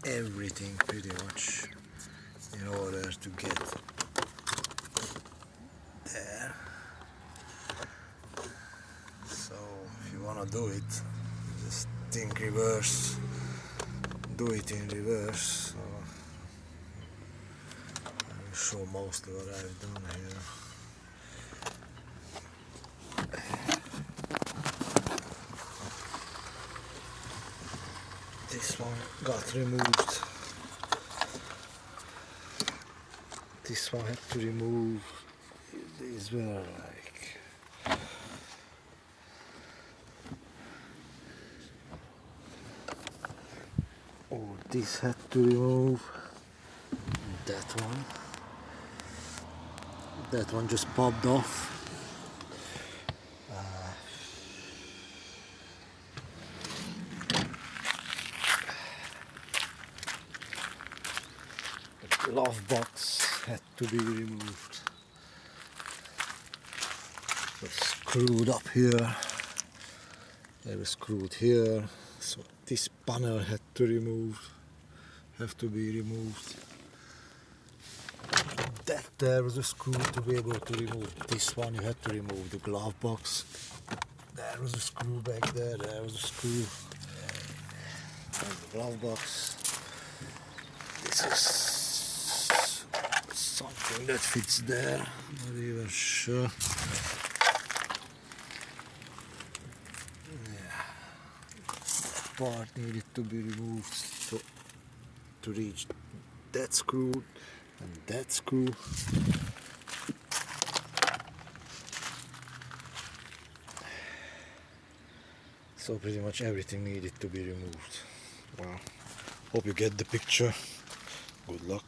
everything pretty much in order to get there. So if you wanna do it, just think reverse, do it in reverse. So I will show mostly what I've done here. This one got removed. This one had to remove. These were like this had to remove. That one just popped off. The glove box had to be removed. It was screwed up here. They were screwed here. So this panel had to have to be removed. That there was a screw to be able to remove. This one you had to remove the glove box. There was a screw back there. There was a screw. And the glove box. This is something that fits there. Not even sure. Yeah. That part needed to be removed to reach that screw and that screw. So pretty much everything needed to be removed. Well, hope you get the picture. Good luck.